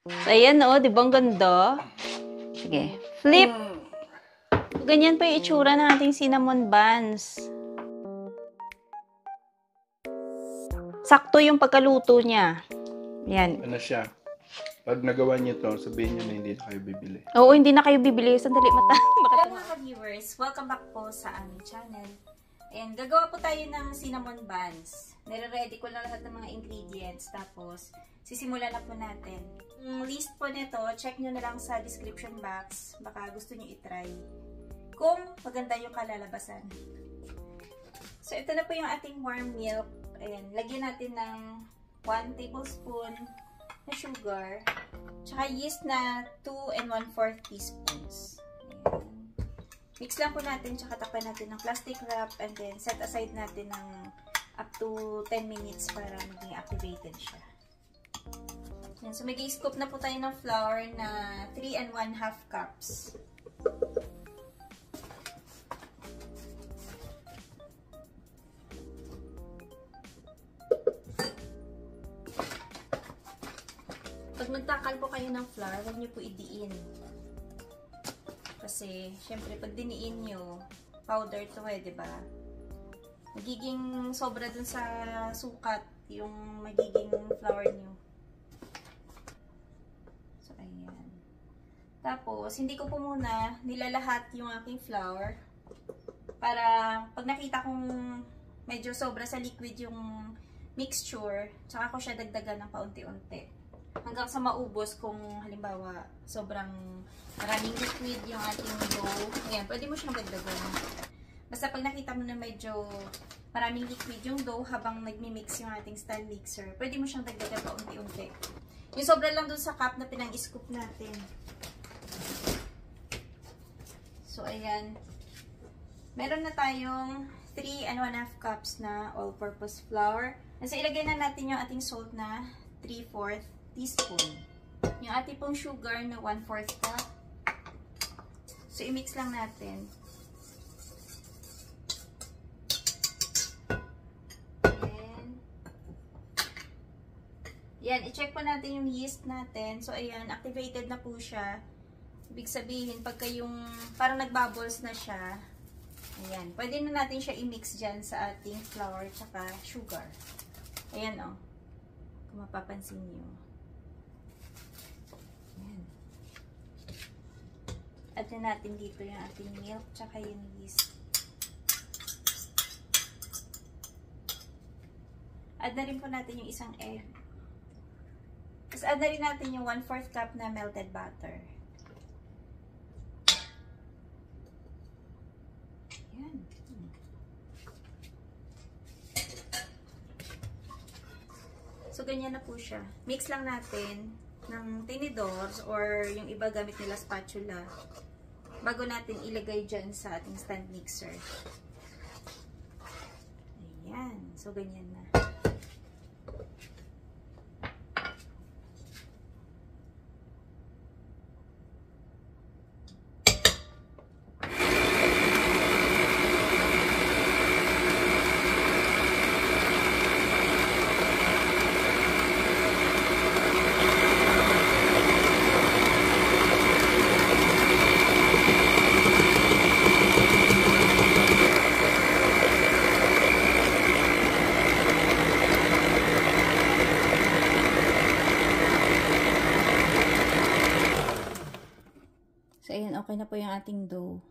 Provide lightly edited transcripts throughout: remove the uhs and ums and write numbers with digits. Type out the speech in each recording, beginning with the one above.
So, ayan o. Di ba ang ganda? Sige. Flip! Ganyan pa yung itsura ng ating cinnamon buns. Sakto yung pagkaluto niya. Yan. Ano siya? Pag nagawa niyo to, sabihin niyo na hindi na kayo bibili. Oo, hindi na kayo bibili. Sandali, Hello mga ka-viewers! Welcome back po sa aming channel. And gagawa po tayo ng cinnamon buns. Nire-ready ko na lahat ng mga ingredients. Tapos, sisimulan na po natin. Yung list po nito, check nyo na lang sa description box. Baka gusto nyo itry. Kung maganda yung kalalabasan. So, ito na po yung ating warm milk. Ayan, lagyan natin ng 1 tablespoon na sugar. Tsaka yeast na 2 and 1/4 teaspoons. Ayan. Mix lang po natin, tsaka takpan natin ng plastic wrap, and then set aside natin ng up to 10 minutes para maging activated siya. Ayan. So, mag-i-scoop na po tayo ng flour na 3 and 1/2 cups. Pag nagtakal po kayo ng flour, huwag niyo po idiin. Kasi, syempre, pag diniin nyo, powder to diba? Magiging sobra dun sa sukat yung magiging flour nyo. So, ayan. Tapos, hindi ko po muna nilalahat yung aking flour para pag nakita kong medyo sobra sa liquid yung mixture, tsaka ko siya dagdagan ng paunti-unti. Hanggang sa maubos kung halimbawa sobrang maraming liquid yung ating dough. Ayan, pwede mo siyang dagdagan. Basta pag nakita mo na medyo maraming liquid yung dough habang nagmi-mix yung ating stand mixer, pwede mo siyang dagdagan pa unti-unti. Yung sobra lang dun sa cup na pinang-scoop natin. So, ayan. Meron na tayong 3 and 1/2 cups na all-purpose flour. So, ilagay na natin yung ating salt na 3/4 teaspoon. Yung ating pong sugar na 1/4 cup. So, i-mix lang natin. Yan, i-check po natin yung yeast natin. So, ayan, activated na po siya. Ibig sabihin, pagka yung parang nagbubbles na siya, ayan, pwede na natin siya i-mix dyan sa ating flour tsaka sugar. Ayan, o. Kung mapapansin nyo. Ayan. Add na natin dito yung ating milk tsaka yung yeast. Add na rin po natin yung isang egg. Tapos add na rin natin yung 1/4 cup na melted butter. Ayan. So, ganyan na po siya. Mix lang natin ng tinidor or yung iba gamit nila spatula bago natin ilagay dyan sa ating stand mixer. Ayan. So, ganyan na. So, ayan, okay na po yung ating dough.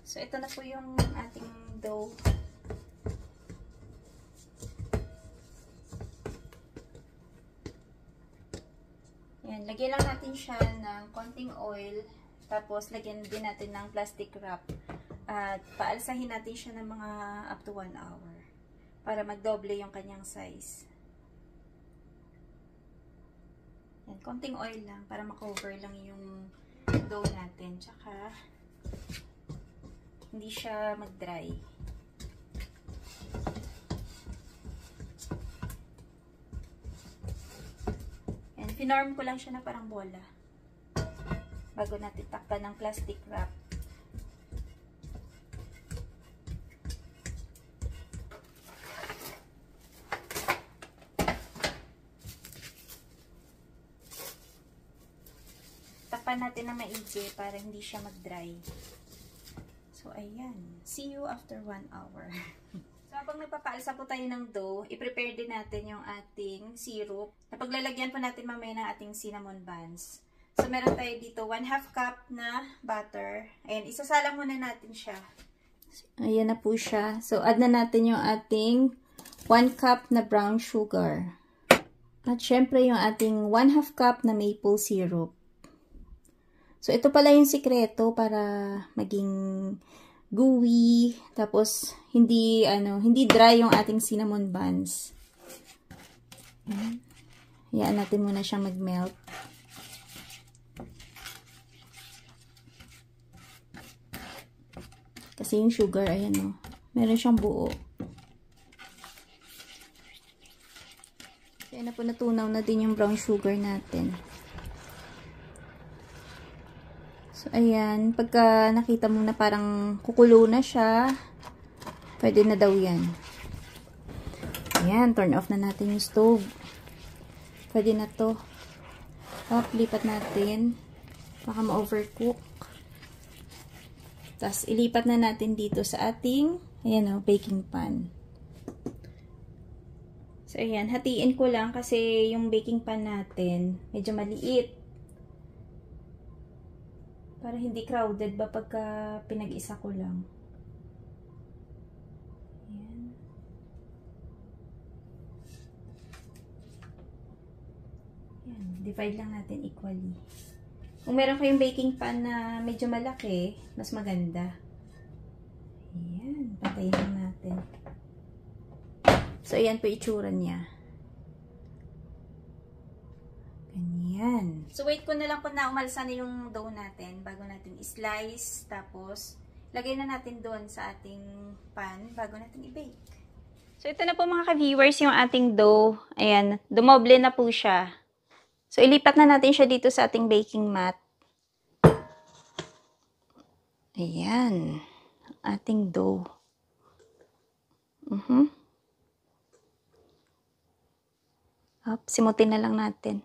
So, ito na po yung ating dough. Ayan, lagyan lang natin siya ng konting oil. Tapos, lagyan din natin ng plastic wrap. At paalsahin natin siya ng mga up to 1 hour. Para magdoble yung kanyang size. Yan, konting oil lang para makover lang yung dough natin. Tsaka, hindi siya mag-dry. Yan, finorm ko lang siya na parang bola. Bago natin takpan ng plastic wrap. paalsahan natin na maigi para hindi siya mag-dry. So, ayan. See you after 1 hour. So, habang nagpapaalsa po tayo ng dough, i-prepare din natin yung ating syrup. Napaglalagyan po natin mamaya ng ating cinnamon buns. So, meron tayo dito 1/2 cup na butter. Ayan, isasalang muna natin siya. Ayan na po siya. So, add na natin yung ating 1 cup na brown sugar. At syempre yung ating 1/2 cup na maple syrup. So, ito pala yung sikreto para maging gooey, tapos hindi dry yung ating cinnamon buns. Hayaan natin muna siyang mag-melt. Kasi yung sugar, ayan o, meron siyang buo. Kaya na po natunaw na din yung brown sugar natin. So, ayan. Pagka nakita mo na parang kukulo na siya, pwede na daw yan. Ayan. Turn off na natin yung stove. Pwede na to. Up, lipat natin. Baka ma-overcook. Tapos, ilipat na natin dito sa ating, ayan o, baking pan. So, ayan. Hatiin ko lang kasi yung baking pan natin, medyo maliit. Para hindi crowded ba pagka pinag-isa ko lang. Ayan. Ayan. Divide lang natin equally. Kung meron kayong baking pan na medyo malaki, mas maganda. Ayan. Patayin lang natin. So, ayan po itsura niya. Ganyan. So, wait ko na lang po na umalsa na yung dough natin bago natin i-slice. Tapos, lagay na natin doon sa ating pan bago natin i-bake. So, ito na po mga ka-viewers yung ating dough. Ayan, dumoble na po siya. So, ilipat na natin siya dito sa ating baking mat. Ayan. Ating dough. Up, simutin na lang natin.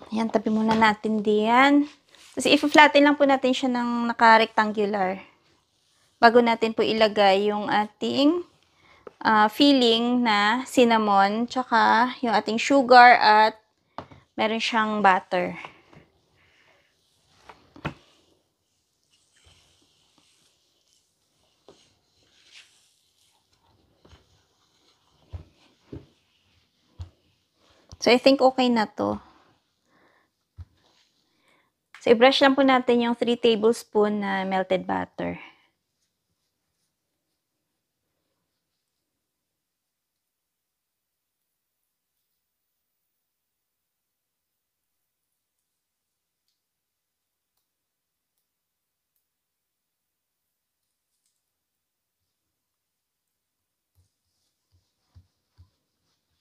Ayan, tabi muna natin diyan. Kasi i-flatten lang po natin siya ng naka-rectangular. Bago natin po ilagay yung ating filling na cinnamon, tsaka yung ating sugar at meron siyang butter. So, I think okay na to. So, i-brush lang po natin yung 3 tablespoon na melted butter.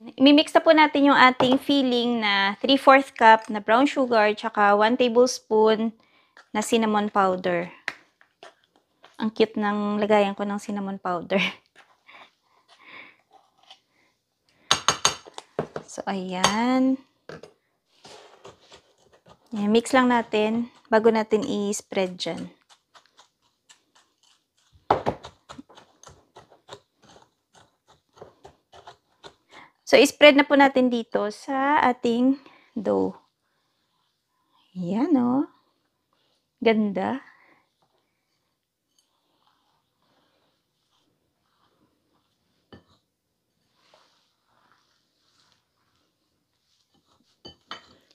Imimix na po natin yung ating filling na 3/4 cup na brown sugar tsaka 1 tablespoon na cinnamon powder. Ang cute ng lagayan ko ng cinnamon powder. So, ayan. Ayan, mix lang natin bago natin i-spread dyan. So, i-spread na po natin dito sa ating dough. Ayan, o. Ganda.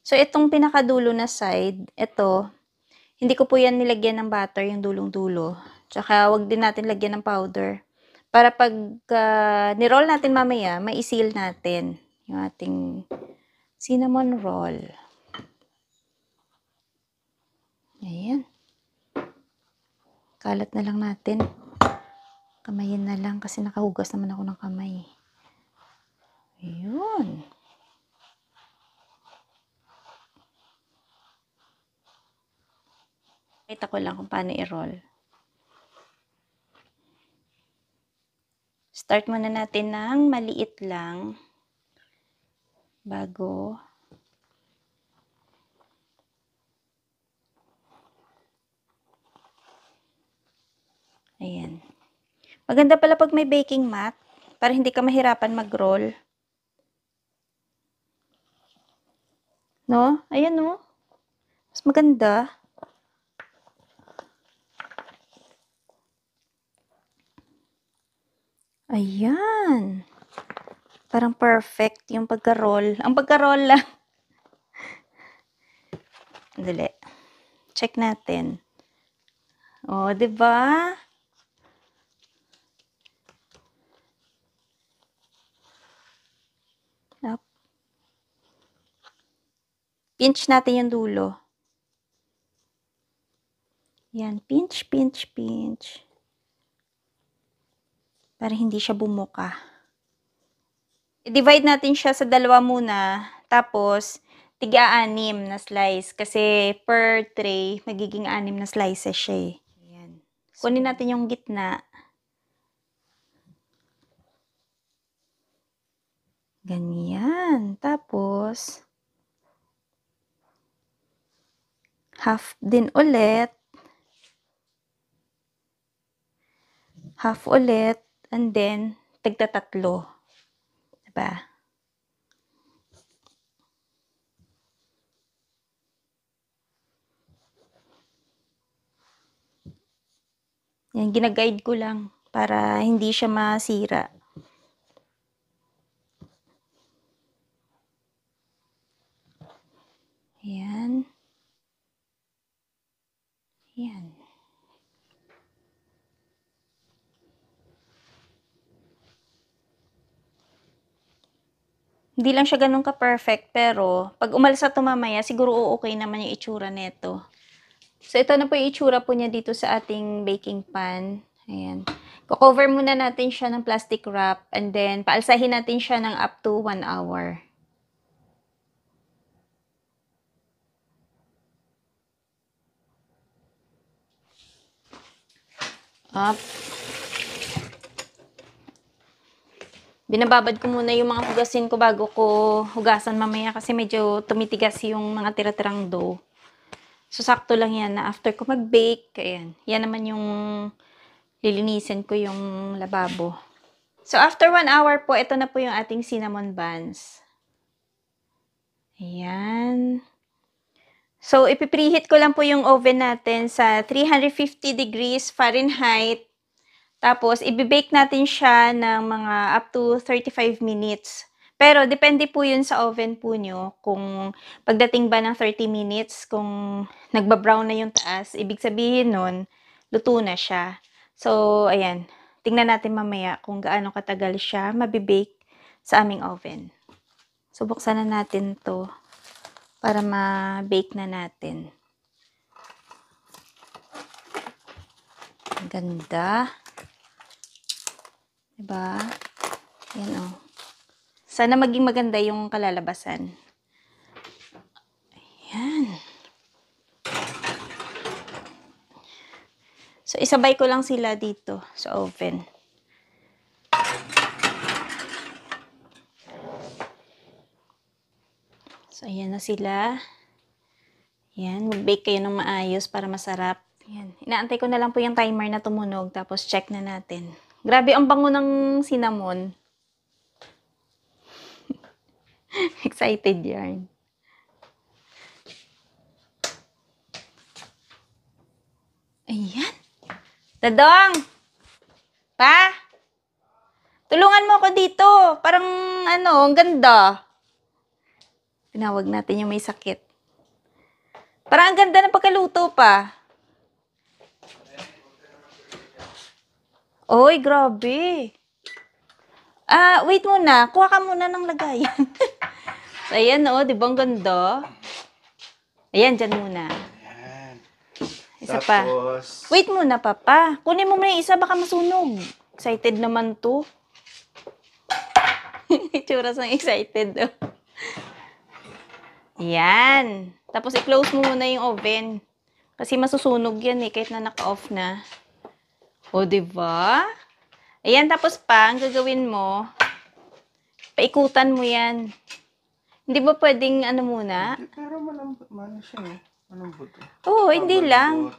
So, itong pinakadulo na side, ito, hindi ko po yan nilagyan ng butter, yung dulong-dulo. Tsaka, wag din natin lagyan ng powder. Para pag ni-roll natin mamaya, ma-seal natin yung ating cinnamon roll. Ayan. Kalat na lang natin. Kamayin na lang kasi nakahugas naman ako ng kamay. Ayun. Kita ko lang kung paano i-roll. Start muna natin ng maliit lang. Bago. Ayan. Maganda pala pag may baking mat para hindi ka mahirapan mag-roll. No? Ayan, no? Mas maganda. Ayan. Parang perfect yung pagka-roll. Ang pagka-roll lang. Dali. Check natin. Oh, 'di ba? Up. Pinch natin yung dulo. Yan, pinch, pinch, pinch. Para hindi siya bumuka. I-divide natin siya sa dalawa muna. Tapos, tiga-anim na slice. Kasi per tray, magiging 6 na slices siya eh. Ayan. Kunin natin yung gitna. Ganyan. Tapos, half din ulit. Half ulit. And then, tagtatatlo. Diba? Yan, ginaguide ko lang para hindi siya masira. Ayan. Ayan. Hindi lang siya ganun ka-perfect, pero pag umalis ito mamaya, siguro okay naman yung itsura nito. So, ito na po yung itsura po niya dito sa ating baking pan. Ayan. Cover muna natin siya ng plastic wrap and then paalsahin natin siya ng up to 1 hour. Up. Binababad ko muna yung mga hugasin ko bago ko hugasan mamaya kasi medyo tumitigas yung mga tira-tirang dough. So, sakto lang yan na after ko mag-bake, ayan, yan naman yung lilinisin ko yung lababo. So, after 1 hour po, ito na po yung ating cinnamon buns. Ayan. So, ipipreheat ko lang po yung oven natin sa 350 degrees Fahrenheit. Tapos, ibibake natin siya ng mga up to 35 minutes. Pero, depende po yun sa oven po nyo. Kung pagdating ba ng 30 minutes, kung nagbabrown na yung taas, ibig sabihin nun, luto na siya. So, ayan. Tingnan natin mamaya kung gaano katagal siya mabibake sa aming oven. So, buksan na natin to para ma-bake na natin. Ang ganda. Diba? Yan o. Sana maging maganda yung kalalabasan. Ayan. So, isabay ko lang sila dito sa oven. So, ayan na sila. Ayan. Mag-bake kayo ng maayos para masarap. Ayan. Inaantay ko na lang po yung timer na tumunog. Tapos, check na natin. Grabe, ang bango ng cinnamon. Excited yarn. Ayan. Dadong! Pa? Tulungan mo ako dito. Parang, ang ganda. Tinawag natin yung may sakit. Parang ang ganda ng pagkaluto pa. Oy, grabe. Wait muna. Kuha ka muna ng lagayan. So, ayan, di ba ang ganda? Ayan, dyan muna. Ayan. Isa Tapos, pa. Wait muna, Papa. Kunin mo muna yung isa, baka masunog. Excited naman to. Itsura sang excited. Ayan. Tapos, i-close mo muna yung oven. Kasi masusunog yan kahit na naka-off na. O, diba? Ayan, tapos pa, ang gagawin mo, paikutan mo yan. Hindi ba pwedeng ano muna? Hindi, pero malambot. Mano siya eh. Malambot eh. Oo, hindi lang.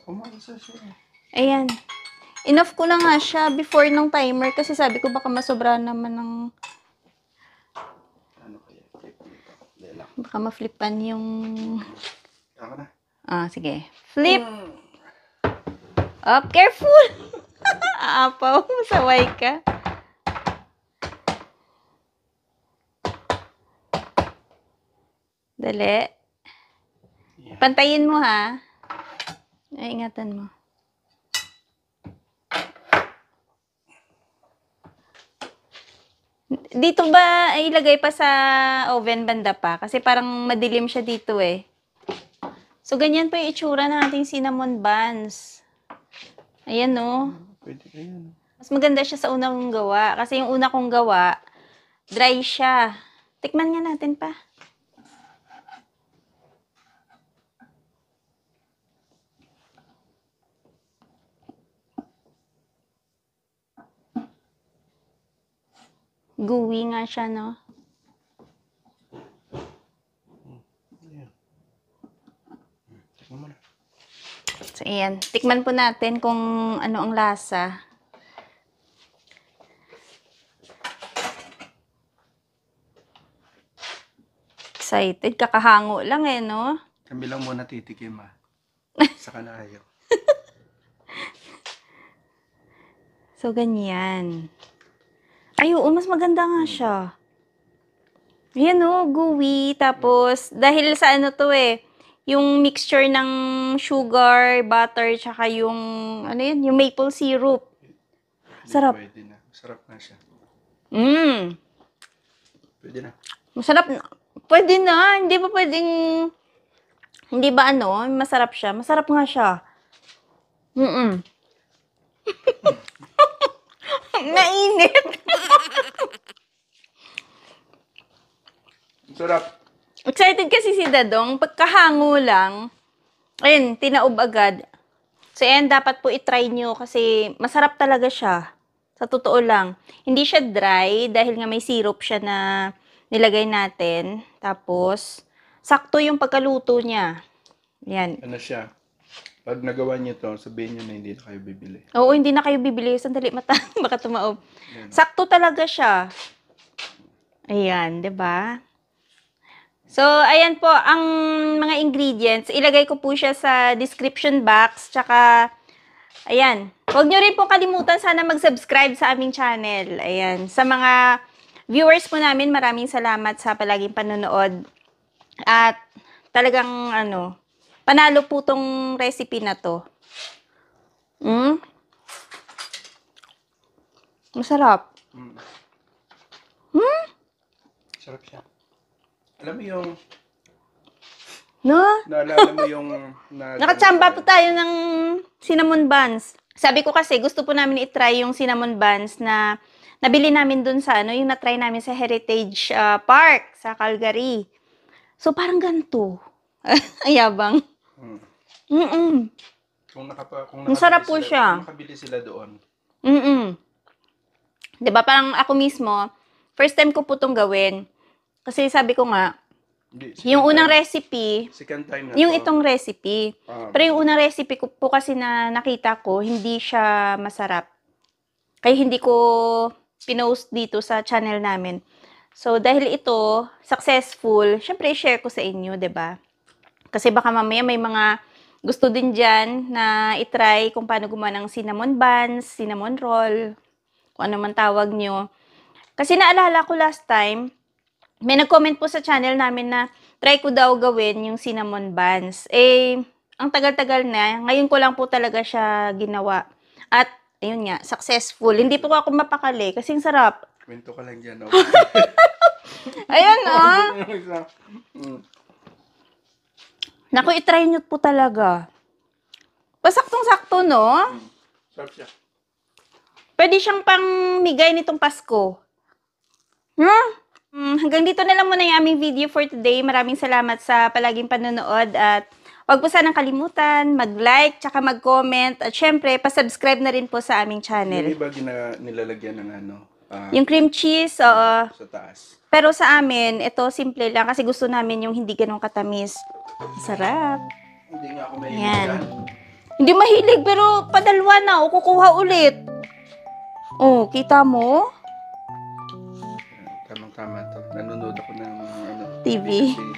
Umalasa siya eh. Ayan. Enough ko na nga siya before ng timer kasi sabi ko baka masobra naman ng... Ano kaya? Flip nito. Hindi lang. Baka ma-flipan yung... Ako na. Sige. Flip! Up, careful! Aapaw, masaway ka. Dali. Yeah. Pantayin mo ha. Ay, ingatan mo. Dito ba ilagay pa sa oven banda pa? Kasi parang madilim siya dito eh. So, ganyan pa yung itsura ng ating cinnamon buns. Ayan no. Pwede kayo. Mas maganda siya sa una kong gawa. Kasi yung una kong gawa, dry siya. Tikman nga natin pa. Gooey nga siya, no? Ayan. Tignan mo na. So, ayan. Tikman po natin kung ano ang lasa. Excited. Kakahango lang eh, no? Kami lang muna titikim ah. Saka na ayaw. So, ganyan. Ay, oo, mas maganda nga siya. Ayan o, gooey. Tapos, dahil sa ano to eh, yung mixture ng sugar, butter, tsaka yung, ano yun, yung maple syrup. Hindi, Sarap. Pwede na. Sarap na siya. Pwede na. Masarap. Pwede na. Hindi ba pwedeng, hindi ba ano, masarap siya? Masarap nga siya. Nainit. Sarap. Excited kasi si Dadong. Pagkahango lang, ayun, tinaob agad. So, ayan, dapat po itry nyo kasi masarap talaga siya. Sa totoo lang. Hindi siya dry dahil nga may syrup siya na nilagay natin. Tapos, sakto yung pagkaluto niya. Yan. Ano siya? Pag nagawa niyo to, sabihin niyo na hindi na kayo bibili. Oo, hindi na kayo bibili. Sandali, baka tumaob. Ayan. Sakto talaga siya. Ayan, 'di ba? So, ayan po, ang mga ingredients, ilagay ko po siya sa description box, tsaka, ayan, huwag nyo rin po kalimutan sana mag-subscribe sa aming channel. Ayan, sa mga viewers po namin, maraming salamat sa palaging panonood. At, talagang, ano, panalo po tong recipe na to. Masarap. Sarap siya. Alam mo yung, No? naalala mo yung, Nakatsamba po tayo ng cinnamon buns. Sabi ko kasi, gusto po namin itry yung cinnamon buns na nabili namin dun sa, ano, yung natry namin sa Heritage Park sa Calgary. So, parang ganito. Ayabang. Kung Masarap po siya. Kung nakabili sila doon. Diba, parang ako mismo, first time ko po itong gawin. Kasi sabi ko nga, Hindi, yung unang recipe, second time na yung to. itong recipe. Pero yung unang recipe ko po kasi na nakita ko, hindi siya masarap. Kaya hindi ko pinost dito sa channel namin. So, dahil ito, successful, syempre, share ko sa inyo, 'di ba? Kasi baka mamaya may mga gusto din dyan na itry kung paano gumawa ng cinnamon buns, cinnamon roll, kung ano man tawag nyo. Kasi naalala ko last time, may nag-comment po sa channel namin na try ko daw gawin yung cinnamon buns. Eh, ang tagal-tagal na, ngayon ko lang po talaga siya ginawa. At, ayun nga, successful. Hindi po ako mapakali kasi ang sarap. Kwento ka lang dyan. Ayun, Naku, itry nyo po talaga. Pasaktong-sakto, no? Sarap siya. Pwede siyang pangmigay nitong Pasko. Hanggang dito na lang muna yung aming video for today. Maraming salamat sa palaging panonood at Huwag po sanang kalimutan, mag-like, tsaka mag-comment, at syempre, pa-subscribe na rin po sa aming Yung channel. iba nilalagyan ng Yung cream cheese, oo. sa taas. Pero sa amin, ito simple lang kasi gusto namin yung hindi ganun katamis. Sarap. Hindi nga ako may Yan. Hindi mahilig, pero padalwa na, o kukuha ulit. Oh, kita mo? Tamang-tama to. Nanonood ako ng TV. kasi